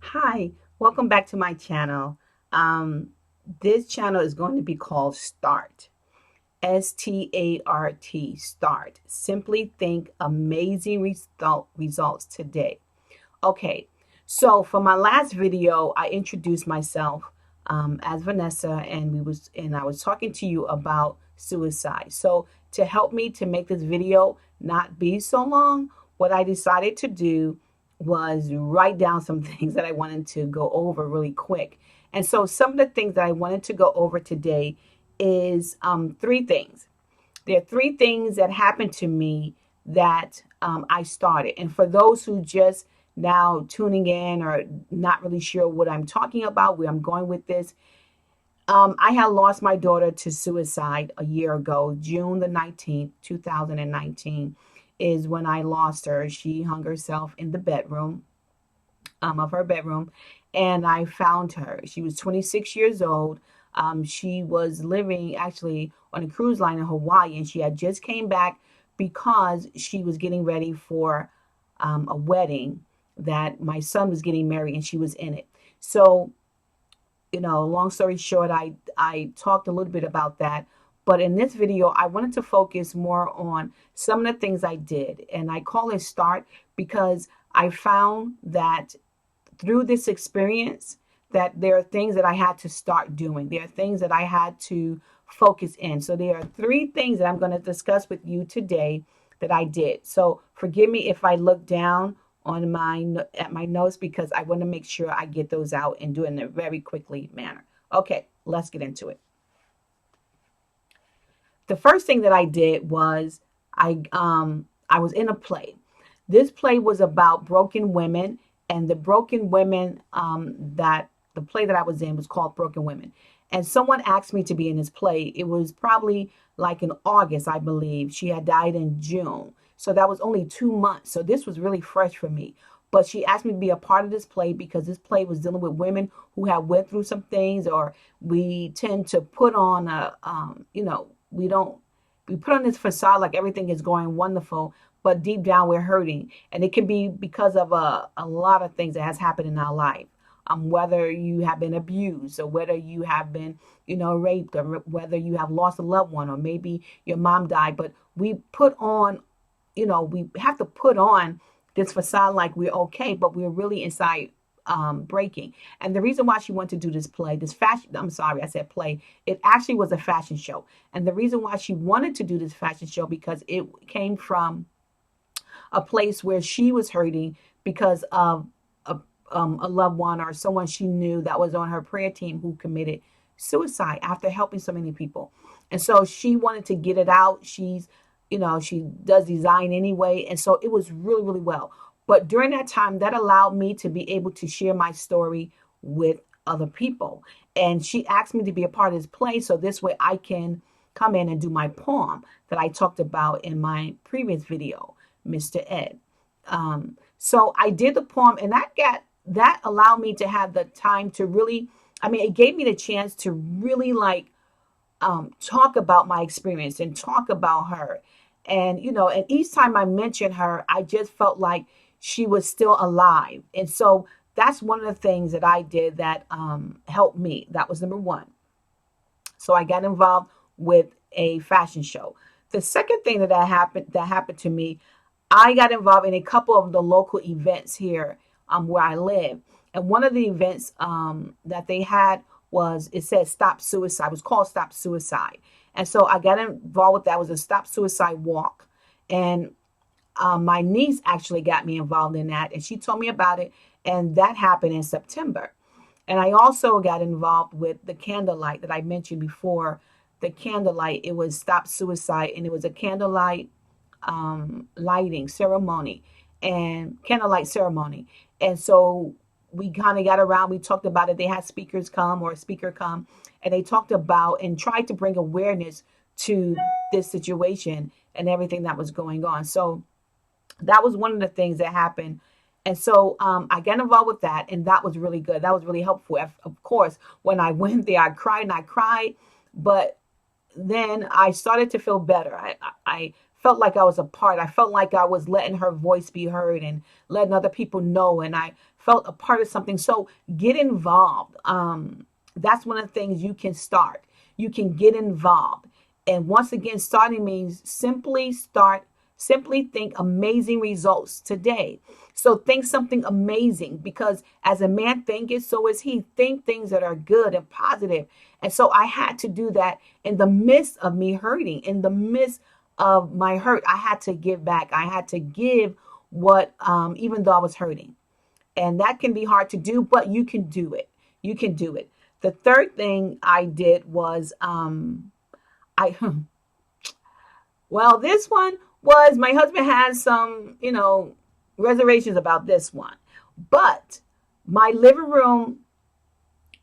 Hi, welcome back to my channel. Um, this channel is going to be called Start. START, Start. Simply think amazing results today. Okay, so for my last video, I introduced myself as Vanessa, and I was talking to you about suicide. So to help me to make this video not be so long, what I decided to do was write down some things that I wanted to go over really quick. And so some of the things that I wanted to go over today is three things. There are three things that happened to me that I started. And for those who just now tuning in or not really sure what I'm talking about, where I'm going with this, I had lost my daughter to suicide a year ago. June the 19th, 2019 is when I lost her. She hung herself in the bedroom of her bedroom, and I found her. She was 26 years old. She was living actually on a cruise line in Hawaii, and she had just came back because she was getting ready for a wedding that my son was getting married, and she was in it. So, long story short, I talked a little bit about that. But in this video, I wanted to focus more on some of the things I did. And I call it Start because I found that through this experience that there are things that I had to start doing. There are things that I had to focus in. So there are three things that I'm going to discuss with you today that I did. So forgive me if I look down on my notes because I want to make sure I get those out and do it in a very quickly manner. Okay, let's get into it. The first thing that I did was I was in a play. This play was about broken women, and the broken women that the play that I was in was called Broken Women. And someone asked me to be in this play. It was probably like in August, I believe. She had died in June. So that was only 2 months. So this was really fresh for me. But she asked me to be a part of this play because this play was dealing with women who have went through some things, or we tend to put on we don't we put on this facade like everything is going wonderful, but deep down we're hurting. And it can be because of a lot of things that has happened in our life. Whether you have been abused, or whether you have been, raped, or whether you have lost a loved one, or maybe your mom died. But we put on, we have to put on this facade like we're okay, but we're really inside breaking. And the reason why she wanted to do this play, this fashion, I'm sorry, I said play, it actually was a fashion show. And the reason why she wanted to do this fashion show, because it came from a place where she was hurting because of a loved one or someone she knew that was on her prayer team who committed suicide after helping so many people. And so she wanted to get it out. She does design anyway. And so it was really, really well. But during that time, that allowed me to be able to share my story with other people. And she asked me to be a part of this play so this way I can come in and do my poem that I talked about in my previous video, Mr. Ed. So I did the poem, and that allowed me to have the time to really, it gave me the chance to really talk about my experience and talk about her. And each time I mentioned her, I just felt like she was still alive. And so that's one of the things that I did that helped me. That was number one. So I got involved with a fashion show. The second thing that happened to me, I got involved in a couple of the local events here where I live. And one of the events that they had it said Stop Suicide. It was called Stop Suicide. And so I got involved with that. It was a Stop Suicide walk. And my niece actually got me involved in that. And she told me about it. And that happened in September. And I also got involved with the candlelight that I mentioned before. The candlelight, it was Stop Suicide. And it was a candlelight lighting ceremony and candlelight ceremony. And so we kind of got around, we talked about it. They had speakers come, or a speaker come, and they talked about and tried to bring awareness to this situation and everything that was going on. So that was one of the things that happened. And so I got involved with that, and that was really good. That was really helpful. Of course, when I went there, I cried and I cried, but then I started to feel better. I felt like I was a part. I felt like I was letting her voice be heard and letting other people know. And I felt a part of something. So get involved. That's one of the things you can start. You can get involved. And once again, starting means simply start, simply think amazing results today. So think something amazing, because as a man thinketh, so is he. Think things that are good and positive. And so I had to do that in the midst of me hurting, in the midst of my hurt. I had to give back. I had to give what, even though I was hurting. And that can be hard to do, but you can do it. You can do it. The third thing I did was, I, well, this one was, my husband has some, reservations about this one. But my living room,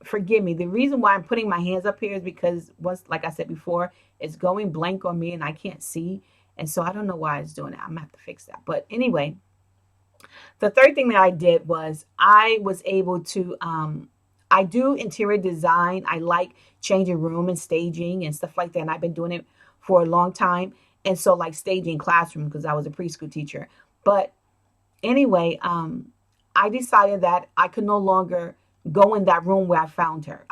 forgive me, the reason why I'm putting my hands up here is because, once, like I said before, it's going blank on me and I can't see. And so I don't know why it's doing that. I'm going to have to fix that. But anyway, the third thing that I did was I was able to, I do interior design. I like changing room and staging and stuff like that. And I've been doing it for a long time. And so, like, staging classroom, because I was a preschool teacher. But anyway, I decided that I could no longer go in that room where I found her.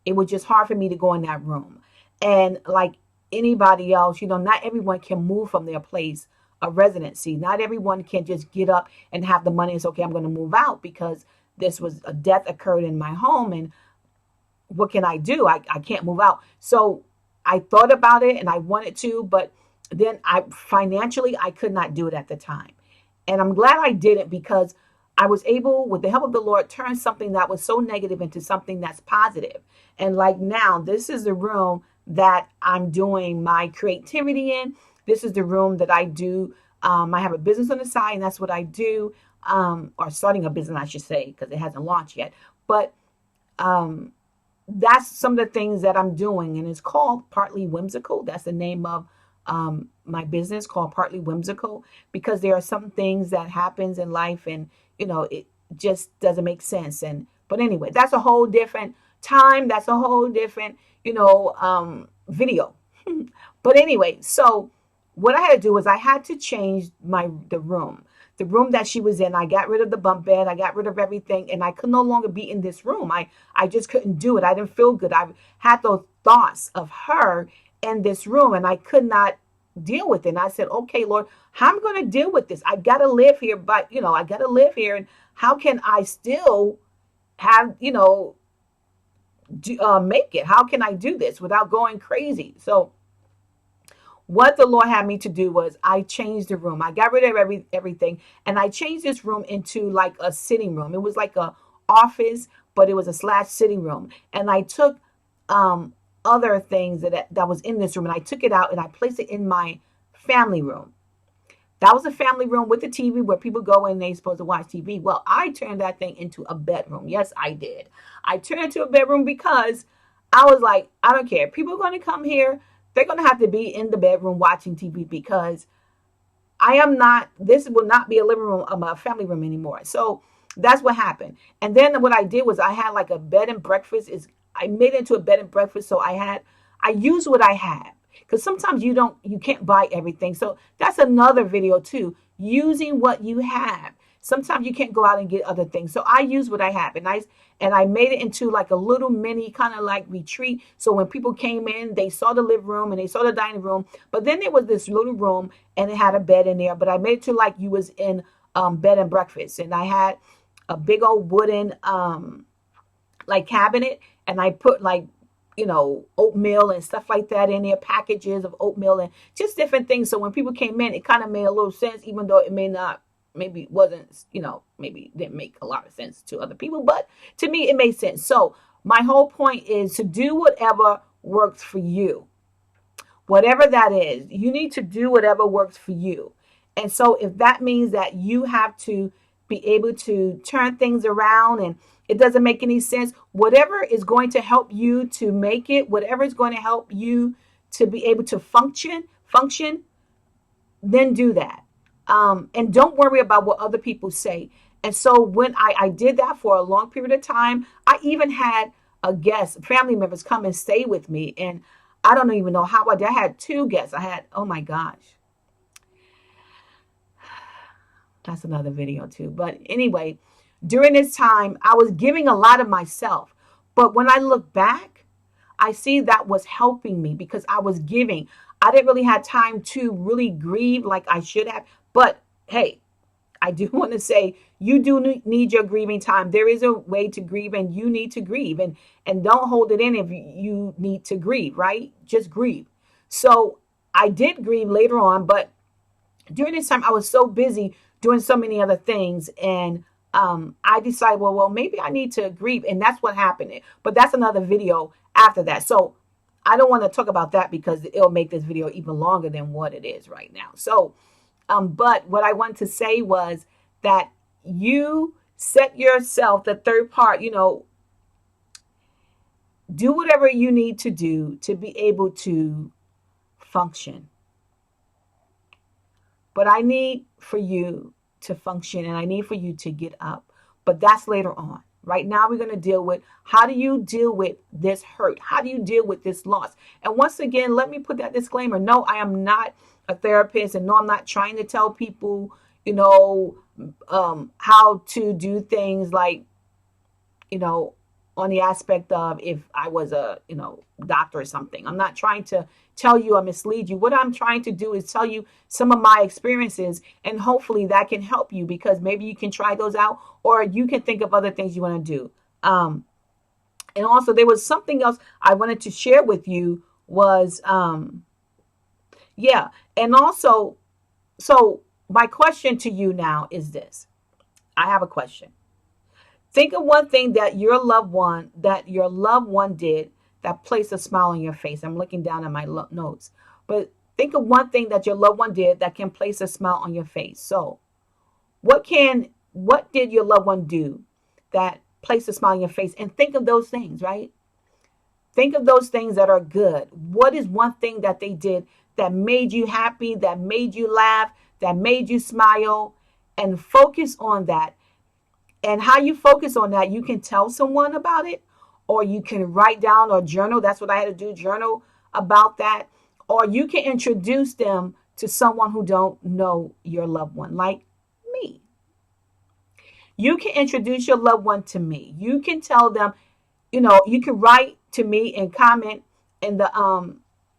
It was just hard for me to go in that room. And like anybody else, not everyone can move from their place of residency. Not everyone can just get up and have the money and say, okay, I'm going to move out, because this was a death occurred in my home. And what can I do? I can't move out. So I thought about it and I wanted to, but then financially, I could not do it at the time. And I'm glad I didn't, because I was able, with the help of the Lord, turn something that was so negative into something that's positive. And like now, this is the room that I'm doing my creativity in. This is the room that I do. I have a business on the side, and that's what I do, or starting a business, I should say, because it hasn't launched yet. But that's some of the things that I'm doing, and it's called Partly Whimsical. That's the name of my business, called Partly Whimsical, because there are some things that happens in life, and it just doesn't make sense. But anyway, that's a whole different time. That's a whole different video. But anyway, so what I had to do was I had to change the room. The room that she was in, I got rid of the bunk bed. I got rid of everything, and I could no longer be in this room. I just couldn't do it. I didn't feel good. I had those thoughts of her in this room, and I could not deal with it. And I said, okay, Lord, how am I going to deal with this? I got to live here, but, I got to live here. And how can I still have, make it? How can I do this without going crazy? So what the Lord had me to do was I changed the room. I got rid of everything, and I changed this room into like a sitting room. It was like a office, but it was a / sitting room. And I took other things that was in this room, and I took it out and I placed it in my family room. That was a family room with a TV where people go in and they're supposed to watch TV. Well, I turned that thing into a bedroom. Yes, I did. I turned it into a bedroom because I was like, I don't care. People are going to come here. They're going to have to be in the bedroom watching TV, because this will not be a living room, a family room anymore. So that's what happened. And then what I did was I had like a bed and breakfast. I made it into a bed and breakfast. So I used what I had, because sometimes you can't buy everything. So that's another video too, using what you have. Sometimes you can't go out and get other things. So I used what I have, and I made it into like a little mini kind of like retreat. So when people came in, they saw the living room and they saw the dining room, but then there was this little room and it had a bed in there, but I made it to like you was in bed and breakfast. And I had a big old wooden like cabinet, and I put like oatmeal and stuff like that in there, packages of oatmeal and just different things. So when people came in, it kind of made a little sense, even though it maybe wasn't, maybe didn't make a lot of sense to other people, but to me, it made sense. So my whole point is to do whatever works for you. Whatever that is, you need to do whatever works for you. And so if that means that you have to be able to turn things around and it doesn't make any sense, whatever is going to help you to make it, whatever is going to help you to be able to function, then do that. And don't worry about what other people say. And so when I did that for a long period of time, I even had family members come and stay with me. And I don't even know how I did. I had 2 guests. Oh my gosh. That's another video too. But anyway, During this time, I was giving a lot of myself. But when I look back, I see that was helping me because I was giving. I didn't really have time to really grieve like I should have. But hey, I do want to say you do need your grieving time. There is a way to grieve, and you need to grieve, and don't hold it in if you need to grieve, right? Just grieve. So I did grieve later on, but during this time I was so busy doing so many other things, and I decided, well, maybe I need to grieve, and that's what happened. But that's another video after that. So I don't want to talk about that because it'll make this video even longer than what it is right now. So but what I wanted to say was that you set yourself the third part, do whatever you need to do to be able to function. But I need for you to function and I need for you to get up. But that's later on. Right now, we're going to deal with how do you deal with this hurt? How do you deal with this loss? And once again, let me put that disclaimer. No, I am not a therapist, and no, I'm not trying to tell people, how to do things like, on the aspect of if I was a, doctor or something. I'm not trying to tell you or mislead you. What I'm trying to do is tell you some of my experiences, and hopefully that can help you because maybe you can try those out or you can think of other things you want to do. And also there was something else I wanted to share with you was, and also, so my question to you now is this. I have a question. Think of one thing that your loved one did that placed a smile on your face. I'm looking down at my notes. But think of one thing that your loved one did that can place a smile on your face. So, what did your loved one do that placed a smile on your face? And think of those things, right? Think of those things that are good. What is one thing that they did that made you happy, that made you laugh, that made you smile? And focus on that. And how you focus on that, you can tell someone about it, or you can write down or journal. That's what I had to do, journal about that. Or you can introduce them to someone who don't know your loved one, like me. You can introduce your loved one to me. You can tell them, you can write to me and comment in the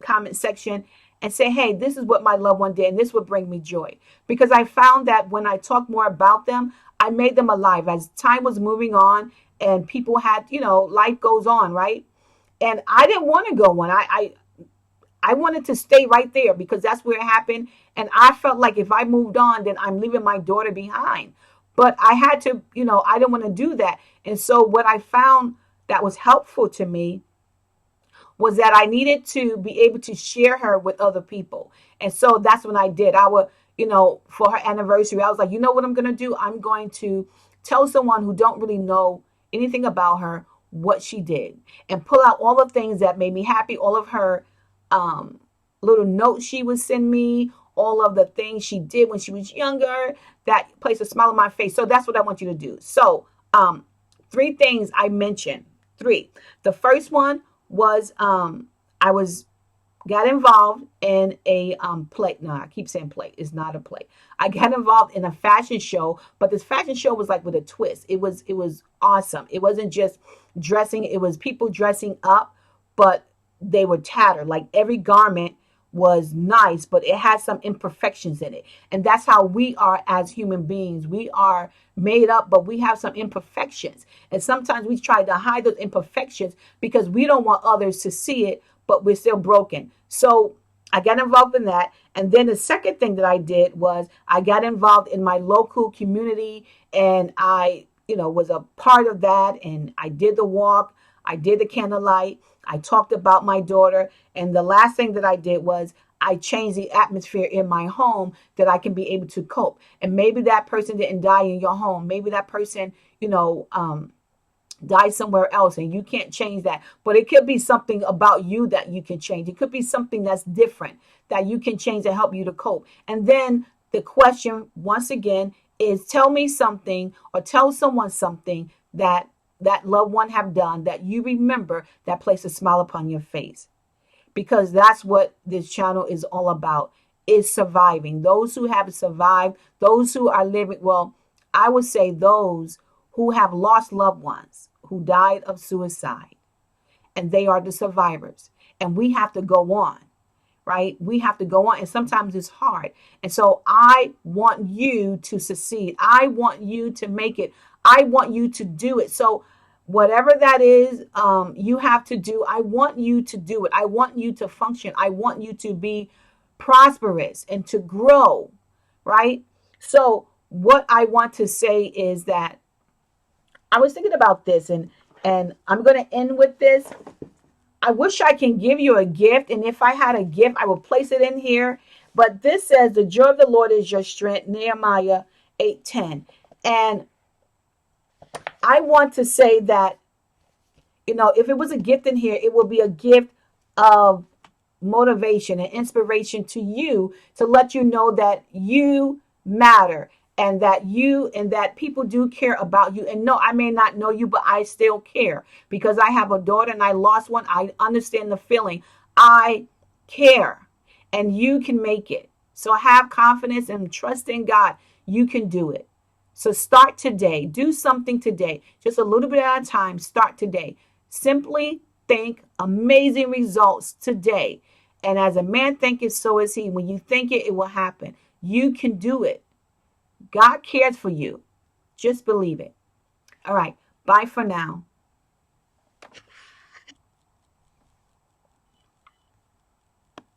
comment section and say, hey, this is what my loved one did, and this would bring me joy. Because I found that when I talk more about them, I made them alive. As time was moving on and people had, life goes on, right? And I didn't want to go on. I wanted to stay right there because that's where it happened. And I felt like if I moved on, then I'm leaving my daughter behind. But I had to, I didn't want to do that. And so what I found that was helpful to me was that I needed to be able to share her with other people. And so that's when I did. I would, for her anniversary, I was like, you know what I'm going to do? I'm going to tell someone who don't really know anything about her what she did and pull out all the things that made me happy, all of her little notes she would send me, all of the things she did when she was younger that placed a smile on my face. So that's what I want you to do. So 3 things I mentioned. 3. The first one was I got involved in a play. No, I keep saying play. It's not a play. I got involved in a fashion show, but this fashion show was like with a twist. It was awesome. It wasn't just dressing. It was people dressing up, but they were tattered. Like every garment was nice, but it had some imperfections in it. And that's how we are as human beings. We are made up, but we have some imperfections. And sometimes we try to hide those imperfections because we don't want others to see it, but we're still broken. So I got involved in that. And then the second thing that I did was I got involved in my local community, and I, was a part of that. And I did the walk. I did the candlelight. I talked about my daughter. And the last thing that I did was I changed the atmosphere in my home that I can be able to cope. And maybe that person didn't die in your home. Maybe that person, die somewhere else and you can't change that. But it could be something about you that you can change. It could be something that's different that you can change to help you to cope. And then the question, once again, is tell me something or tell someone something that loved one have done that you remember that placed a smile upon your face. Because that's what this channel is all about, is surviving. Those who have survived, those who are living, well, I would say those who have lost loved ones who died of suicide, and they are the survivors. And we have to go on, right? We have to go on. And sometimes it's hard. And so I want you to succeed. I want you to make it. I want you to do it. So whatever that is, you have to do, I want you to do it. I want you to function. I want you to be prosperous and to grow, right? So what I want to say is that I was thinking about this, and I'm going to end with this. I wish I can give you a gift, and if I had a gift, I would place it in here. But this says, the joy of the Lord is your strength, Nehemiah 8:10. And I want to say that, if it was a gift in here, it will be a gift of motivation and inspiration to you, to let you know that you matter, and that people do care about you. And no, I may not know you, but I still care, because I have a daughter and I lost one. I understand the feeling. I care, and you can make it. So have confidence and trust in God. You can do it. So start today. Do something today. Just a little bit at a time. Start today. Simply think amazing results today. And as a man thinketh, so is he. When you think it, it will happen. You can do it. God cares for you. Just believe it. All right. Bye for now.